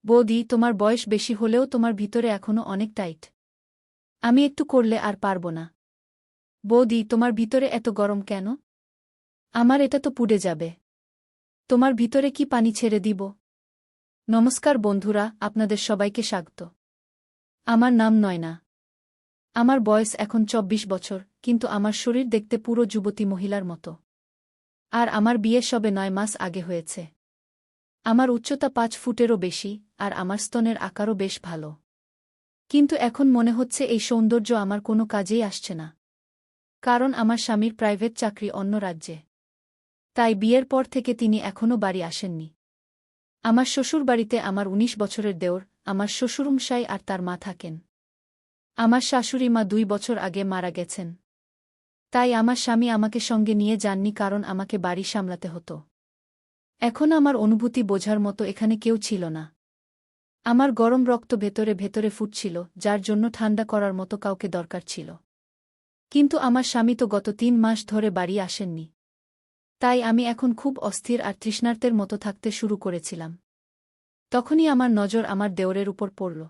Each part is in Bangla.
বৌদি, তোমার বয়স বেশি হলেও তোমার ভিতরে এখনো অনেক টাইট। আমি একটু করলে আর পারব না। বৌদি, তোমার ভিতরে এত গরম কেন? আমার এটা তো পুড়ে যাবে। তোমার ভিতরে কি পানি ছেড়ে দিব? নমস্কার বন্ধুরা, আপনাদের সবাইকে স্বাগত। আমার নাম নয়না। আমার বয়স এখন ২৪ বছর, কিন্তু আমার শরীর দেখতে পুরো যুবতী মহিলার মতো। আর আমার বিয়ে সবে ৯ মাস আগে হয়েছে। আমার উচ্চতা ৫ ফুটেরও বেশি, আর আমার স্তনের আকারও বেশ ভালো। কিন্তু এখন মনে হচ্ছে এই সৌন্দর্য আমার কোনো কাজেই আসছে না। কারণ আমার স্বামীর প্রাইভেট চাকরি অন্য রাজ্যে। তাই বিয়ের পর থেকে তিনি এখনও বাড়ি আসেননি। আমার শ্বশুরবাড়িতে আমার ১৯ বছরের দেওর, আমার শ্বশুরমশাই আর তার মা থাকেন। আমার শাশুড়ি মা ২ বছর আগে মারা গেছেন। তাই আমার স্বামী আমাকে সঙ্গে নিয়ে যাননি, কারণ আমাকে বাড়ি সামলাতে হতো। এখন আমার অনুভূতি বোঝার মতো এখানে কেউ ছিল না। আমার গরম রক্ত ভেতরে ভেতরে ফুটছিল, যার জন্য ঠান্ডা করার মতো কাউকে দরকার ছিল। কিন্তু আমার স্বামী তো গত ৩ মাস ধরে বাড়ি আসেননি। তাই আমি এখন খুব অস্থির আর তৃষ্ণার্তের মতো থাকতে শুরু করেছিলাম। তখনই আমার নজর আমার দেওরের উপর পড়ল।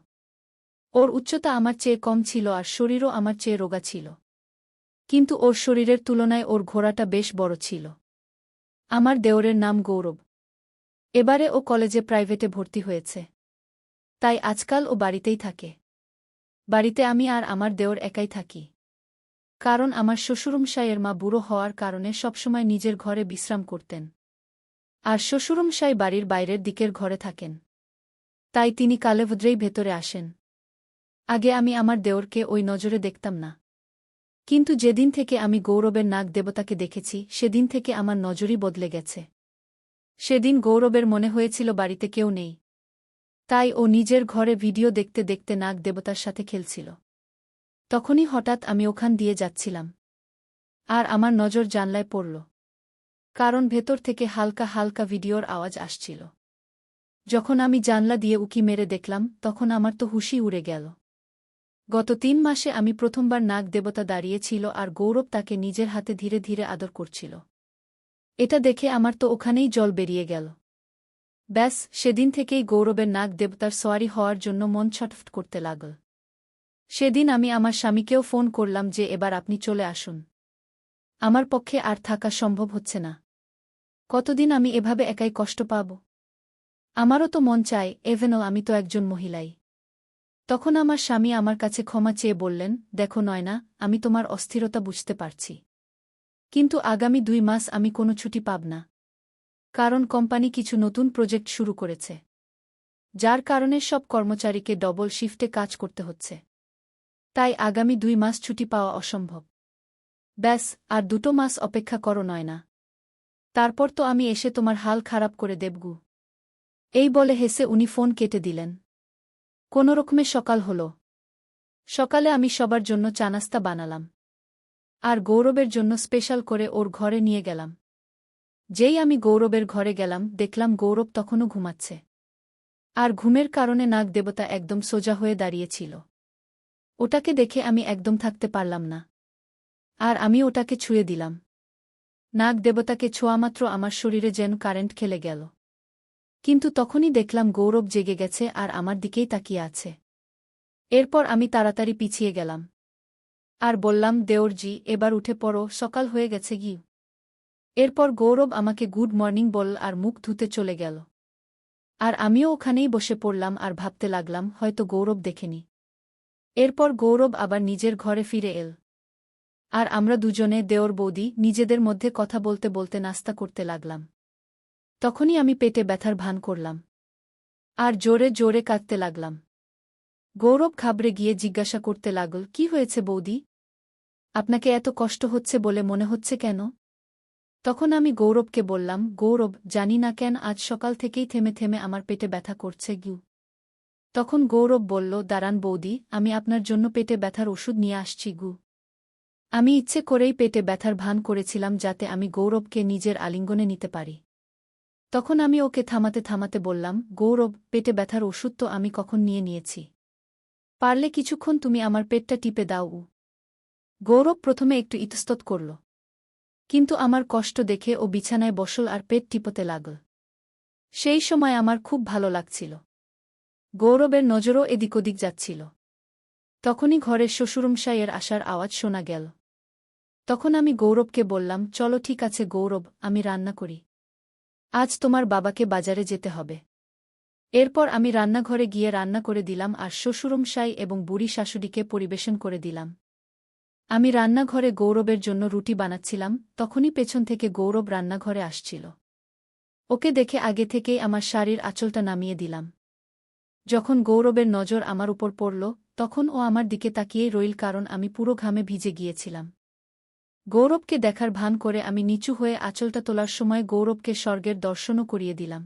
ওর উচ্চতা আমার চেয়ে কম ছিল আর শরীরও আমার চেয়ে রোগা ছিল। কিন্তু ওর শরীরের তুলনায় ওর ঘোড়াটা বেশ বড় ছিল। আমার দেওরের নাম গৌরব। এবারে ও কলেজে প্রাইভেটে ভর্তি হয়েছে। তাই আজকাল ও বাড়িতেই থাকে। বাড়িতে আমি আর আমার দেওর একাই থাকি। কারণ আমার শ্বশুরমশাইয়ের মা বুড়ো হওয়ার কারণে সবসময় নিজের ঘরে বিশ্রাম করতেন। আর শ্বশুরমশাই বাড়ির বাইরের দিকের ঘরে থাকেন। তাই তিনি কালেভদ্রেই ভেতরে আসেন। আগে আমি আমার দেওরকে ওই নজরে দেখতাম না। কিন্তু যেদিন থেকে আমি গৌরবের নাগ দেবতাকে দেখেছি, সেদিন থেকে আমার নজরই বদলে গেছে। সেদিন গৌরবের মনে হয়েছিল বাড়িতে কেউ নেই। তাই ও নিজের ঘরে ভিডিও দেখতে দেখতে নাগ দেবতার সাথে খেলছিল। তখনই হঠাৎ আমি ওখান দিয়ে যাচ্ছিলাম। আর আমার নজর জানলায় পড়ল। কারণ ভেতর থেকে হালকা হালকা ভিডিওর আওয়াজ আসছিল। যখন আমি জানলা দিয়ে উকি মেরে দেখলাম, তখন আমার তো হুঁশই উড়ে গেল। গত ৩ মাসে আমি প্রথমবার নাগ দেবতা দাঁড়িয়েছিল আর গৌরব তাকে নিজের হাতে ধীরে ধীরে আদর করছিল। এটা দেখে আমার তো ওখানেই জল বেরিয়ে গেল। ব্যাস, সেদিন থেকেই গৌরবের নাগ দেবতার সোয়ারি হওয়ার জন্য মন ছটফট করতে লাগল। সেদিন আমি আমার স্বামীকেও ফোন করলাম যে এবার আপনি চলে আসুন। আমার পক্ষে আর থাকা সম্ভব হচ্ছে না। কতদিন আমি এভাবে একাই কষ্ট পাব? আমারও তো মন চায়, এভেনও আমি তো একজন মহিলাই। তখন আমার স্বামী আমার কাছে ক্ষমা চেয়ে বললেন, দেখো নয়না, আমি তোমার অস্থিরতা বুঝতে পারছি। কিন্তু আগামী ২ মাস আমি কোনো ছুটি পাব না। কারণ কোম্পানি কিছু নতুন প্রজেক্ট শুরু করেছে। যার কারণে সব কর্মচারীকে ডবল শিফটে কাজ করতে হচ্ছে। তাই আগামী ২ মাস ছুটি পাওয়া অসম্ভব। ব্যাস, আর ২ মাস অপেক্ষা করো নয়না। তারপর তো আমি এসে তোমার হাল খারাপ করে দেবগু। এই বলে হেসে উনি ফোন কেটে দিলেন। কোনোরকমে সকাল হল। সকালে আমি সবার জন্য চা-নাস্তা বানালাম। আর গৌরবের জন্য স্পেশাল করে ওর ঘরে নিয়ে গেলাম। যেই আমি গৌরবের ঘরে গেলাম, দেখলাম গৌরব তখনও ঘুমাচ্ছে। আর ঘুমের কারণে নাগ দেবতা একদম সোজা হয়ে দাঁড়িয়েছিল। ওটাকে দেখে আমি একদম থাকতে পারলাম না। আর আমি ওটাকে ছুঁয়ে দিলাম। নাগ দেবতাকে ছোঁয়ামাত্র আমার শরীরে যেন কারেন্ট খেলে গেল। কিন্তু তখনই দেখলাম গৌরব জেগে গেছে আর আমার দিকেই তাকিয়ে আছে। এরপর আমি তাড়াতাড়ি পিছিয়ে গেলাম। আর বললাম, দেওরজি, এবার উঠে পড়ো, সকাল হয়ে গেছে গি। এরপর গৌরব আমাকে গুড মর্নিং বলল আর মুখ ধুতে চলে গেল। আর আমিও ওখানেই বসে পড়লাম আর ভাবতে লাগলাম, হয়তো গৌরব দেখেনি। এরপর গৌরব আবার নিজের ঘরে ফিরে এল। আর আমরা দুজনে, দেওর বৌদি, নিজেদের মধ্যে কথা বলতে বলতে নাস্তা করতে লাগলাম। তখনই আমি পেটে ব্যথার ভান করলাম। আর জোরে জোরে কাঁদতে লাগলাম। গৌরব ঘাবড়ে গিয়ে জিজ্ঞাসা করতে লাগল, কি হয়েছে বৌদি? আপনাকে এত কষ্ট হচ্ছে বলে মনে হচ্ছে কেন? তখন আমি গৌরবকে বললাম, গৌরব, জানি না কেন আজ সকাল থেকেই থেমে থেমে আমার পেটে ব্যথা করছে গু। তখন গৌরব বলল, দাঁড়ান বৌদি, আমি আপনার জন্য পেটে ব্যথার ওষুধ নিয়ে আসছি গু। আমি ইচ্ছে করেই পেটে ব্যথার ভান করেছিলাম যাতে আমি গৌরবকে নিজের আলিঙ্গনে নিতে পারি। তখন আমি ওকে থামাতে থামাতে বললাম, গৌরব, পেটে ব্যথার ওষুধ তো আমি কখন নিয়ে নিয়েছি। পারলে কিছুক্ষণ তুমি আমার পেটটা টিপে দাও। গৌরব প্রথমে একটু ইতস্তত করল। কিন্তু আমার কষ্ট দেখে ও বিছানায় বসল আর পেট টিপতে লাগল। সেই সময় আমার খুব ভালো লাগছিল। গৌরবের নজরও এদিক ওদিক যাচ্ছিল। তখনই ঘরের শ্বশুরমশাইয়ের আসার আওয়াজ শোনা গেল। তখন আমি গৌরবকে বললাম, চলো ঠিক আছে গৌরব, আমি রান্না করি। আজ তোমার বাবাকে বাজারে যেতে হবে। এরপর আমি রান্নাঘরে গিয়ে রান্না করে দিলাম আর শ্বশুরমশাই এবং বুড়ি শাশুড়িকে পরিবেশন করে দিলাম। আমি রান্নাঘরে গৌরবের জন্য রুটি বানাচ্ছিলাম, তখনই পেছন থেকে গৌরব রান্নাঘরে আসছিল। ওকে দেখে আগে থেকেই আমার শাড়ির আঁচলটা নামিয়ে দিলাম। যখন গৌরবের নজর আমার উপর পড়ল, তখন ও আমার দিকে তাকিয়েই রইল, কারণ আমি পুরো ঘামে ভিজে গিয়েছিলাম। গৌরবকে দেখার ভান করে আমি নিচু হয়ে আঁচলটা তোলার সময় গৌরবকে স্বর্গের দর্শনও করিয়ে দিলাম।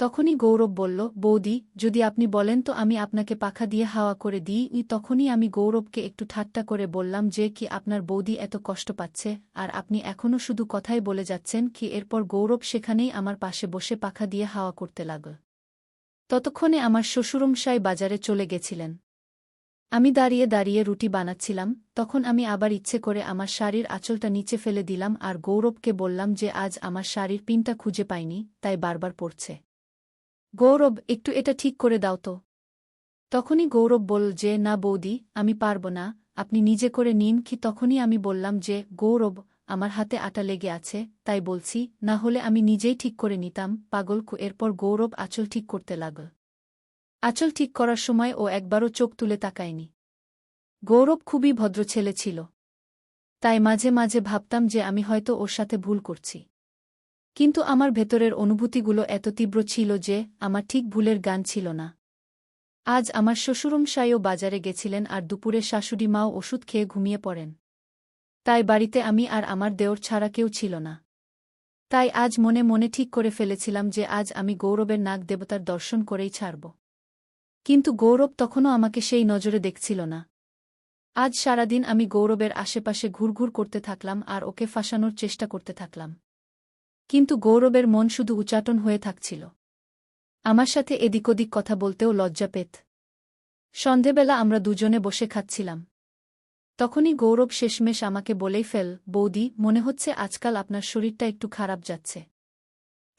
তখনই গৌরব বলল, বৌদি, যদি আপনি বলেন তো আমি আপনাকে পাখা দিয়ে হাওয়া করে দিই। তখনই আমি গৌরবকে একটু ঠাট্টা করে বললাম যে কি আপনার বৌদি এত কষ্ট পাচ্ছে, আর আপনি এখনও শুধু কথাই বলে যাচ্ছেন কি। এরপর গৌরব সেখানেই আমার পাশে বসে পাখা দিয়ে হাওয়া করতে লাগল। ততক্ষণে আমার শ্বশুরমশাই বাজারে চলে গেছিলেন। আমি দাঁড়িয়ে দাঁড়িয়ে রুটি বানাচ্ছিলাম, তখন আমি আবার ইচ্ছে করে আমার শাড়ির আঁচলটা নিচে ফেলে দিলাম আর গৌরবকে বললাম যে আজ আমার শাড়ির পিনটা খুঁজে পাইনি, তাই বারবার পড়ছে। গৌরব, একটু এটা ঠিক করে দাও তো। তখনই গৌরব বলল যে না বৌদি, আমি পারব না, আপনি নিজে করে নিন কি। তখনই আমি বললাম যে গৌরব, আমার হাতে আটা লেগে আছে, তাই বলছি, না হলে আমি নিজেই ঠিক করে নিতাম, পাগল। এরপর গৌরব আঁচল ঠিক করতে লাগল। আঁচল ঠিক করার সময় ও একবারও চোখ তুলে তাকায়নি। গৌরব খুবই ভদ্র ছেলে ছিল, তাই মাঝে মাঝে ভাবতাম যে আমি হয়তো ওর সাথে ভুল করছি। কিন্তু আমার ভেতরের অনুভূতিগুলো এত তীব্র ছিল যে আমার ঠিক ভুলের গান ছিল না। আজ আমার শ্বশুরমশাইও বাজারে গেছিলেন আর দুপুরে শাশুড়ি মাও ওষুধ খেয়ে ঘুমিয়ে পড়েন। তাই বাড়িতে আমি আর আমার দেওর ছাড়া কেউ ছিল না। তাই আজ মনে মনে ঠিক করে ফেলেছিলাম যে আজ আমি গৌরবের নাগ দেবতার দর্শন করেই ছাড়ব। কিন্তু গৌরব তখনও আমাকে সেই নজরে দেখছিল না। আজ সারাদিন আমি গৌরবের আশেপাশে ঘুরঘুর করতে থাকলাম আর ওকে ফাঁসানোর চেষ্টা করতে থাকলাম। কিন্তু গৌরবের মন শুধু উচাটন হয়ে থাকছিল। আমার সাথে এদিক ওদিক কথা বলতেও লজ্জা পেত। সন্ধেবেলা আমরা দুজনে বসে খাচ্ছিলাম। তখনই গৌরব শেষমেশ আমাকে বলেই ফেল, বৌদি, মনে হচ্ছে আজকাল আপনার শরীরটা একটু খারাপ যাচ্ছে।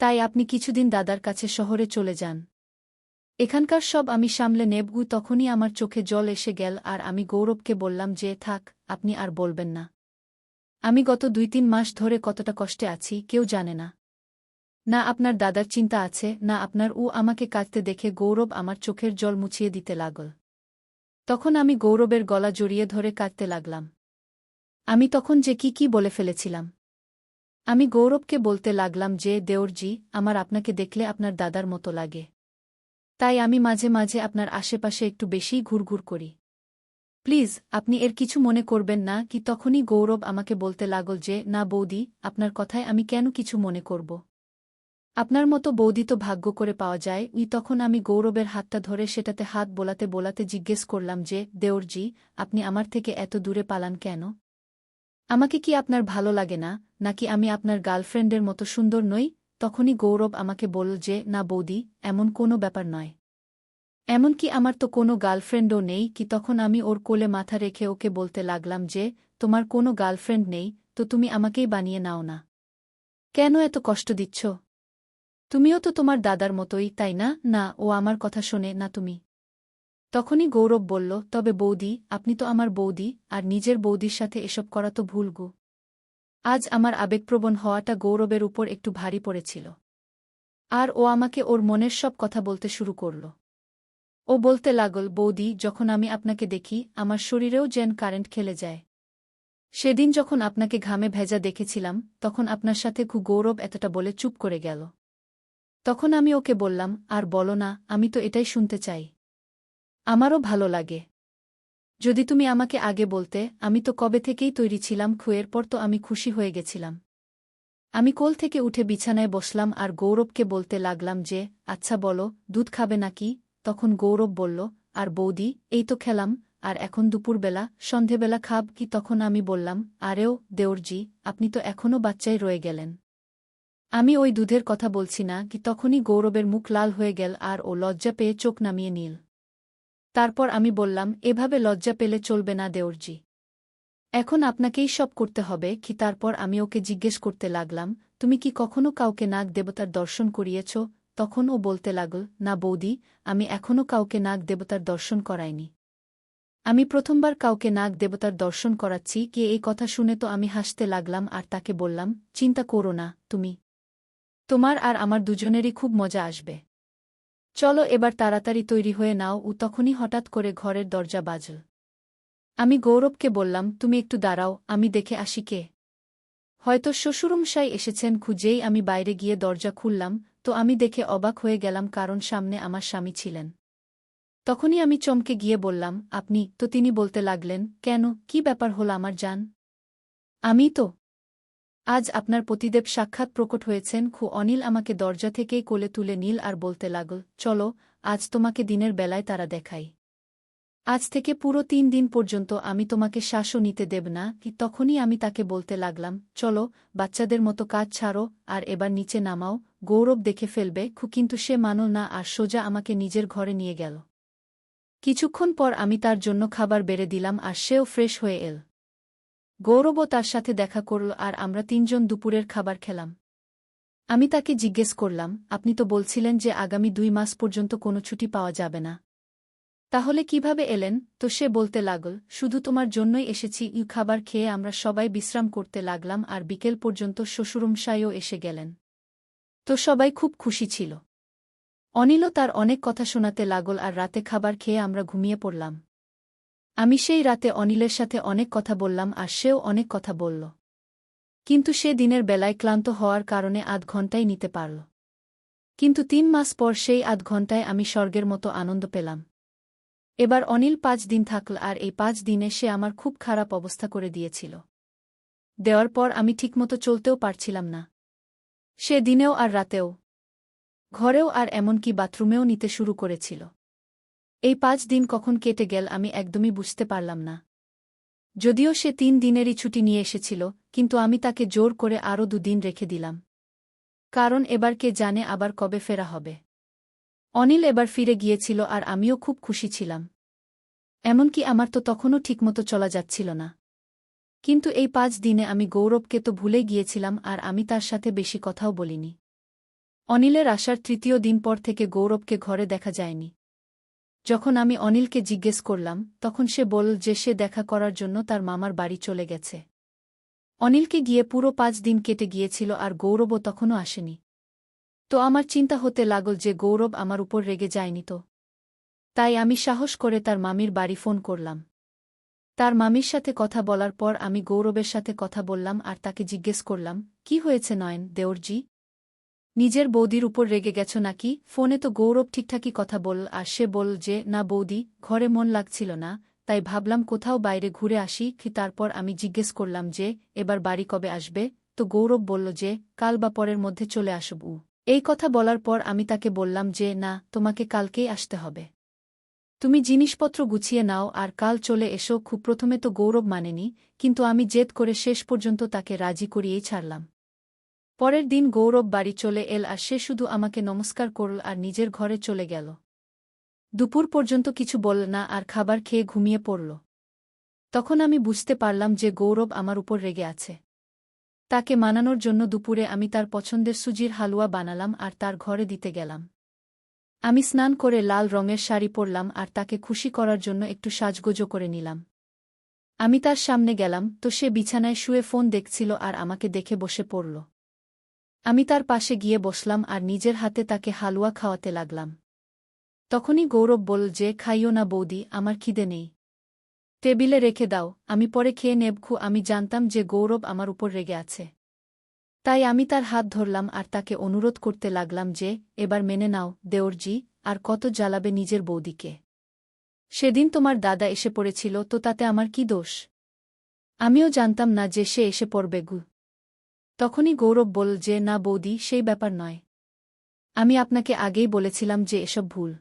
তাই আপনি কিছুদিন দাদার কাছে শহরে চলে যান। এখানকার সব আমি সামলে নেব। তখনই আমার চোখে জল এসে গেল আর আমি গৌরবকে বললাম যে থাক, আপনি আর বলবেন না। আমি গত 2-3 মাস ধরে কতটা কষ্টে আছি কেউ জানে না। না আপনার দাদার চিন্তা আছে, না আপনার। আমাকে কাঁদতে দেখে গৌরব আমার চোখের জল মুছিয়ে দিতে লাগল। তখন আমি গৌরবের গলা জড়িয়ে ধরে কাঁদতে লাগলাম। আমি তখন যে কি বলে ফেলেছিলাম। আমি গৌরবকে বলতে লাগলাম যে দেওরজি, আমার আপনাকে দেখলে আপনার দাদার মতো লাগে। তাই আমি মাঝে মাঝে আপনার আশেপাশে একটু বেশিই ঘুরঘুর করি। প্লিজ, আপনি এর কিছু মনে করবেন না কি। তখনই গৌরব আমাকে বলতে লাগল যে না বৌদি, আপনার কথায় আমি কেন কিছু মনে করব। আপনার মতো বৌদি তো ভাগ্য করে পাওয়া যায়। তখন আমি গৌরবের হাতটা ধরে সেটাতে হাত বোলাতে বোলাতে জিজ্ঞেস করলাম যে দেওরজি, আপনি আমার থেকে এত দূরে পালান কেন? আমাকে কি আপনার ভালো লাগে না, নাকি আমি আপনার গার্লফ্রেন্ডের মতো সুন্দর নই? তখনই গৌরব আমাকে বলল যে না বৌদি, এমন কোনো ব্যাপার নয়। এমনকি আমার তো কোনো গার্লফ্রেন্ডও নেই কি। তখন আমি ওর কোলে মাথা রেখে ওকে বলতে লাগলাম যে তোমার কোনো গার্লফ্রেন্ড নেই তো তুমি আমাকেই বানিয়ে নাও না। কেন এত কষ্ট দিচ্ছ? তুমিও তো তোমার দাদার মতোই, তাই না? না, ও আমার কথা শোনে না তুমি। তখনই গৌরব বলল, তবে বৌদি, আপনি তো আমার বৌদি, আর নিজের বৌদির সাথে এসব করা তো ভুল গো। আজ আমার আবেগপ্রবণ হওয়াটা গৌরবের উপর একটু ভারী পড়েছিল। আর ও আমাকে ওর মনের সব কথা বলতে শুরু করল। ও বলতে লাগল, বৌদি, যখন আমি আপনাকে দেখি আমার শরীরেও যেন কারেন্ট খেলে যায়। সেদিন যখন আপনাকে ঘামে ভেজা দেখেছিলাম তখন আপনার সাথে গৌরব এতটা বলে চুপ করে গেল। তখন আমি ওকে বললাম, আর বলো না, আমি তো এটাই শুনতে চাই। আমারও ভালো লাগে। যদি তুমি আমাকে আগে বলতে, আমি তো কবে থেকেই তৈরি ছিলাম। খুয়ের পর তো আমি খুশি হয়ে গেছিলাম। আমি কোল থেকে উঠে বিছানায় বসলাম আর গৌরবকে বলতে লাগলাম যে আচ্ছা বলো, দুধ খাবে নাকি? তখন গৌরব বলল, আর বৌদি, এই তো খেলাম, আর এখন দুপুরবেলা সন্ধেবেলা খাব কি? তখন আমি বললাম, আরেও দেওরজি, আপনি তো এখনও বাচ্চাই রয়ে গেলেন। আমি ওই দুধের কথা বলছি না কি। তখনই গৌরবের মুখ লাল হয়ে গেল আর ও লজ্জা পেয়ে চোখ নামিয়ে নিল। তারপর আমি বললাম, এভাবে লজ্জা পেলে চলবে না দেওরজি। এখন আপনাকেই সব করতে হবে কি? তারপর আমি ওকে জিজ্ঞেস করতে লাগলাম, তুমি কি কখনো কাউকে নাগ দেবতার দর্শন করিয়েছ? তখন ও বলতে লাগল, না বৌদি, আমি এখনও কাউকে নাগ দেবতার দর্শন করাইনি। আমি প্রথমবার কাউকে নাগ দেবতার দর্শন করাচ্ছি। কে এই কথা শুনে তো আমি হাসতে লাগলাম আর তাকে বললাম, চিন্তা করো না তুমি, তোমার আর আমার দুজনেরই খুব মজা আসবে। চলো এবার তাড়াতাড়ি তৈরি হয়ে নাও। ও তখনই হঠাৎ করে ঘরের দরজা বাজল। আমি গৌরবকে বললাম, তুমি একটু দাঁড়াও, আমি দেখে আসি কে। হয়তো শ্বশুরমশাই এসেছেন। খুঁজেই আমি বাইরে গিয়ে দরজা খুললাম, তো আমি দেখে অবাক হয়ে গেলাম, কারণ সামনে আমার স্বামী ছিলেন। তখনই আমি চমকে গিয়ে বললাম, আপনি তো? তিনি বলতে লাগলেন, কেন, কি ব্যাপার হল আমার জান? আমি তো আজ আপনার পতিদেব সাক্ষাৎ প্রকট হয়েছেন। অনিল আমাকে দরজা থেকেই কোলে তুলে নিল আর বলতে লাগল, চলো, আজ তোমাকে দিনের বেলায় তারা দেখাই। আজ থেকে পুরো 3 দিন পর্যন্ত আমি তোমাকে শ্বাসও নিতে দেব না। তখনই আমি তাকে বলতে লাগলাম, চলো, বাচ্চাদের মতো কাজ ছাড়ো আর এবার নিচে নামাও, গৌরব দেখে ফেলবে। কিন্তু সে মানল না আর সোজা আমাকে নিজের ঘরে নিয়ে গেল। কিছুক্ষণ পর আমি তার জন্য খাবার বেড়ে দিলাম আর সেও ফ্রেশ হয়ে এল। গৌরবও তার সাথে দেখা করল আর আমরা 3 জন দুপুরের খাবার খেলাম। আমি তাকে জিজ্ঞেস করলাম, আপনি তো বলছিলেন যে আগামী 2 মাস পর্যন্ত কোনো ছুটি পাওয়া যাবে না। তাহলে কিভাবে এলেন? তো সে বলতে লাগল, শুধু তোমার জন্যই এসেছি। খাবার খেয়ে আমরা সবাই বিশ্রাম করতে লাগলাম আর বিকেল পর্যন্ত শ্বশুরমশাইও এসে গেলেন। তো সবাই খুব খুশি ছিল। অনিলও তার অনেক কথা শোনাতে লাগল আর রাতে খাবার খেয়ে আমরা ঘুমিয়ে পড়লাম। আমি সেই রাতে অনিলের সাথে অনেক কথা বললাম আর সেও অনেক কথা বলল। কিন্তু সে দিনের বেলায় ক্লান্ত হওয়ার কারণে আধ ঘণ্টাই নিতে পারল। কিন্তু 3 মাস পর সেই আধ ঘণ্টায় আমি স্বর্গের মতো আনন্দ পেলাম। এবার অনিল 5 দিন থাকল আর এই 5 দিনে সে আমার খুব খারাপ অবস্থা করে দিয়েছিল। দেওয়ার পর আমি ঠিকমতো চলতেও পারছিলাম না। সে দিনেও আর রাতেও, ঘরেও আর এমনকি বাথরুমেও নিতে শুরু করেছিল। এই 5 দিন কখন কেটে গেল আমি একদমই বুঝতে পারলাম না। যদিও সে 3 দিনেরই ছুটি নিয়ে এসেছিল, কিন্তু আমি তাকে জোর করে আরও 2 দিন রেখে দিলাম। কারণ এবার কে জানে আবার কবে ফেরা হবে। অনিল এবার ফিরে গিয়েছিল আর আমিও খুব খুশি ছিলাম। এমনকি আমার তো তখনও ঠিকমতো চলা যাচ্ছিল না। কিন্তু এই 5 দিনে আমি গৌরবকে তো ভুলেই গিয়েছিলাম আর আমি তার সাথে বেশি কথাও বলিনি। অনিলের আসার 3য় দিন পর থেকে গৌরবকে ঘরে দেখা যায়নি। যখন আমি অনিলকে জিজ্ঞেস করলাম, তখন সে বলল যে সে দেখা করার জন্য তার মামার বাড়ি চলে গেছে। অনিলকে গিয়ে পুরো 5 দিন কেটে গিয়েছিল আর গৌরবও তখনও আসেনি। তো আমার চিন্তা হতে লাগল যে গৌরব আমার উপর রেগে যায়নি তো। তাই আমি সাহস করে তার মামির বাড়ি ফোন করলাম। তার মামির সাথে কথা বলার পর আমি গৌরবের সাথে কথা বললাম আর তাকে জিজ্ঞেস করলাম, কি হয়েছে নয়ন দেওরজি? নিজের বৌদির উপর রেগে গেছ নাকি? ফোনে তো গৌরব ঠিকঠাকই কথা বলল আর সে বলল যে, না বৌদি, ঘরে মন লাগছিল না, তাই ভাবলাম কোথাও বাইরে ঘুরে আসি। তারপর আমি জিজ্ঞেস করলাম যে, এবার বাড়ি কবে আসবে? তো গৌরব বলল যে, কাল বা পরের মধ্যে চলে আসব। এই কথা বলার পর আমি তাকে বললাম যে, না, তোমাকে কালকেই আসতে হবে। তুমি জিনিসপত্র গুছিয়ে নাও আর কাল চলে এসো। প্রথমে তো গৌরব মানেনি, কিন্তু আমি জেদ করে শেষ পর্যন্ত তাকে রাজি করিয়েই ছাড়লাম। পরের দিন গৌরব বাড়ি চলে এল আর সে শুধু আমাকে নমস্কার করল আর নিজের ঘরে চলে গেল। দুপুর পর্যন্ত কিছু বলল না আর খাবার খেয়ে ঘুমিয়ে পড়ল। তখন আমি বুঝতে পারলাম যে গৌরব আমার উপর রেগে আছে। তাকে মানানোর জন্য দুপুরে আমি তার পছন্দের সুজির হালুয়া বানালাম আর তার ঘরে দিতে গেলাম। আমি স্নান করে লাল রঙের শাড়ি পরলাম আর তাকে খুশি করার জন্য একটু সাজগোজও করে নিলাম। আমি তার সামনে গেলাম তো সে বিছানায় শুয়ে ফোন দেখছিল আর আমাকে দেখে বসে পড়ল। আমি তার পাশে গিয়ে বসলাম আর নিজের হাতে তাকে হালুয়া খাওয়াতে লাগলাম। তখনই গৌরব বলল যে, খাইও না বৌদি, আমার খিদে নেই। টেবিলে রেখে দাও, আমি পরে খেয়ে নেব। আমি জানতাম যে গৌরব আমার উপর রেগে আছে। তাই আমি তার হাত ধরলাম আর তাকে অনুরোধ করতে লাগলাম যে, এবার মেনে নাও দেওরজি, আর কত জ্বালাবে নিজের বৌদিকে? সেদিন তোমার দাদা এসে পড়েছিল, তো তাতে আমার কি দোষ? আমিও জানতাম না যে সে এসে পড়বে গু। তখনই গৌরব বলল যে, না বৌদি, সেই ব্যাপার নয়। আমি আপনাকে আগেই বলেছিলাম যে এসব ভুল।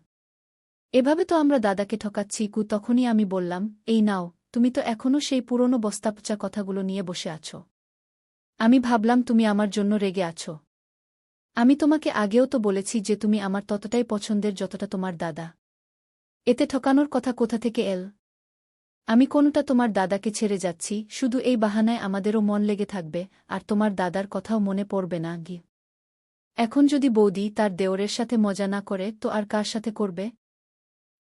এভাবে তো আমরা দাদাকে ঠকাচ্ছি। তখনই আমি বললাম, এই নাও, তুমি তো এখনও সেই পুরনো বস্তাপচা কথাগুলো নিয়ে বসে আছো। আমি ভাবলাম তুমি আমার জন্য রেগে আছো। আমি তোমাকে আগেও তো বলেছি যে তুমি আমার ততটাই পছন্দের যতটা তোমার দাদা। এতে ঠকানোর কথা কোথা থেকে এল? আমি কোনটা তোমার দাদাকে ছেড়ে যাচ্ছি, শুধু এই বাহানায় আমাদেরও মন লেগে থাকবে আর তোমার দাদার কথাও মনে পড়বে না গি। এখন যদি বৌদি তার দেওরের সাথে মজা না করে তো আর কার সাথে করবে?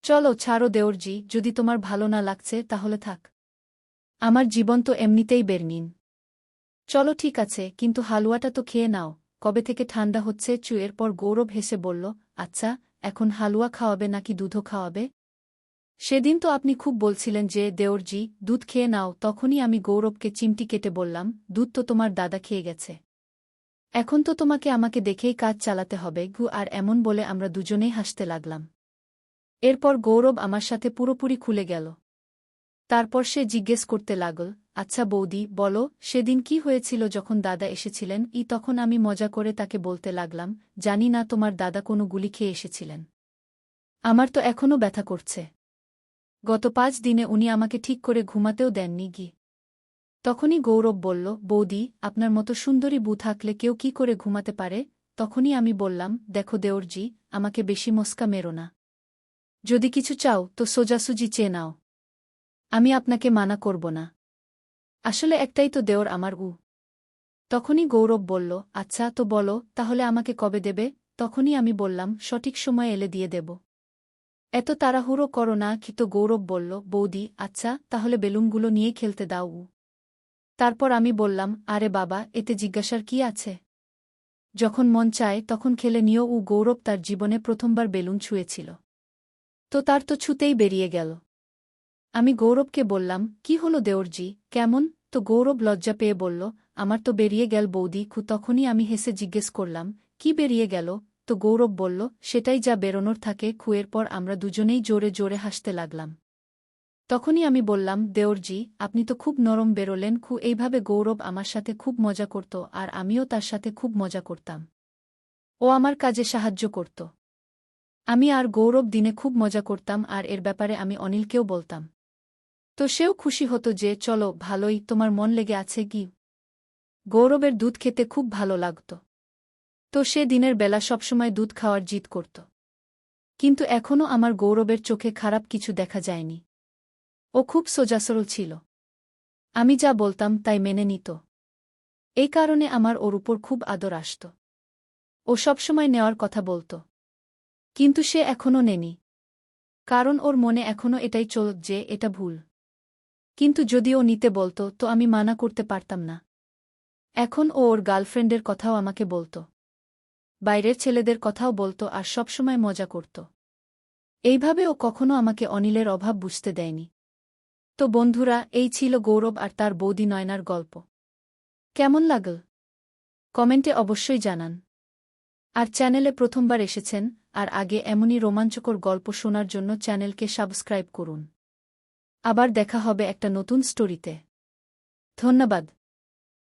চলো ছাড়ো দেওরজি, যদি তোমার ভালো না লাগছে তাহলে থাক। আমার জীবন তো এমনিতেই বেরনিন। চলো ঠিক আছে, কিন্তু হালুয়াটা তো খেয়ে নাও। কবে থেকে ঠান্ডা হচ্ছে? চুয়ের পর গৌরব হেসে বলল, আচ্ছা, এখন হালুয়া খাওয়াবে নাকি দুধও খাওয়াবে? সেদিন তো আপনি খুব বলছিলেন যে দেওরজি দুধ খেয়ে নাও, তখনই আমি গৌরবকে চিমটি কেটে বললাম, দুধ তো তোমার দাদা খেয়ে গেছে। এখন তো তোমাকে আমাকে দেখেই কাজ চালাতে হবে গু। আর এমন বলে আমরা দুজনেই হাসতে লাগলাম। এরপর গৌরব আমার সাথে পুরোপুরি খুলে গেল। তারপর সে জিজ্ঞেস করতে লাগল, আচ্ছা বৌদি বলো, সেদিন কি হয়েছিল যখন দাদা এসেছিলেন? তখন আমি মজা করে তাকে বলতে লাগলাম, জানি না তোমার দাদা কোনো গুলি খেয়ে এসেছিলেন। আমার তো এখনও ব্যথা করছে। গত 5 দিনে উনি আমাকে ঠিক করে ঘুমাতেও দেননি গি। তখনই গৌরব বলল, বৌদি আপনার মতো সুন্দরী বউ থাকলে কেউ কি করে ঘুমাতে পারে? তখনই আমি বললাম, দেখো দেওরজি, আমাকে বেশি মস্কা মেরো না। যদি কিছু চাও তো সোজাসুজি চেয়ে নাও। আমি আপনাকে মানা করব না। আসলে একটাই তো দেওর আমার তখনই গৌরব বলল, আচ্ছা তো বলো তাহলে আমাকে কবে দেবে? তখনই আমি বললাম, সঠিক সময় এলে দিয়ে দেব। এত তাড়াহুড়ো করো না। তো গৌরব বলল, বৌদি আচ্ছা তাহলে বেলুনগুলো নিয়ে খেলতে দাও। তারপর আমি বললাম, আরে বাবা, এতে জিজ্ঞাসার কি আছে? যখন মন চায় তখন খেলে নিও। গৌরব তার জীবনে প্রথমবার বেলুন ছুঁয়েছিল, তো তার তো ছুতেই বেরিয়ে গেল। আমি গৌরবকে বললাম, কি হলো দেওরজি, কেমন? তো গৌরব লজ্জা পেয়ে বলল, আমার তো বেরিয়ে গেল বৌদি। তখনই আমি হেসে জিজ্ঞেস করলাম, কি বেরিয়ে গেল? তো গৌরব বলল, সেটাই যা বেরোনোর থাকে। খুয়ের পর আমরা দুজনেই জোরে জোরে হাসতে লাগলাম। তখনই আমি বললাম, দেওরজি আপনি তো খুব নরম বেরোলেন। এইভাবে গৌরব আমার সাথে খুব মজা করত আর আমিও তার সাথে খুব মজা করতাম। ও আমার কাজে সাহায্য করত। আমি আর গৌরব দিনে খুব মজা করতাম, আর এর ব্যাপারে আমি অনিলকেও বলতাম। তো সেও খুশি হতো যে চলো ভালোই, তোমার মন লেগে আছে কি? গৌরবের দুধ খেতে খুব ভালো লাগত। তো সে দিনের বেলা সবসময় দুধ খাওয়ার জিদ করত। কিন্তু এখনও আমার গৌরবের চোখে খারাপ কিছু দেখা যায়নি। ও খুব সোজাসরল ছিল। আমি যা বলতাম তাই মেনে নিত। এই কারণে আমার ওর উপর খুব আদর আসত। ও সবসময় নেওয়ার কথা বলত। কিন্তু সে এখনও নেনি। কারণ ওর মনে এখনও এটাই চলত যে এটা ভুল। কিন্তু যদি ও নিতে বলত তো আমি মানা করতে পারতাম না। এখন ও ওর গার্লফ্রেন্ডের কথাও আমাকে বলত, বাইরের ছেলেদের কথাও বলত, আর সবসময় মজা করত। এইভাবে ও কখনো আমাকে অনিলের অভাব বুঝতে দেয়নি। তো বন্ধুরা, এই ছিল গৌরব আর তার বৌদি নয়নার গল্প। কেমন লাগল? কমেন্টে অবশ্যই জানান। আর চ্যানেলে প্রথমবার এসেছেন আর আগে এমনই রোমাঞ্চকর গল্প শোনার জন্য চ্যানেলকে সাবস্ক্রাইব করুন। আবার দেখা হবে একটা নতুন স্টোরিতে। ধন্যবাদ।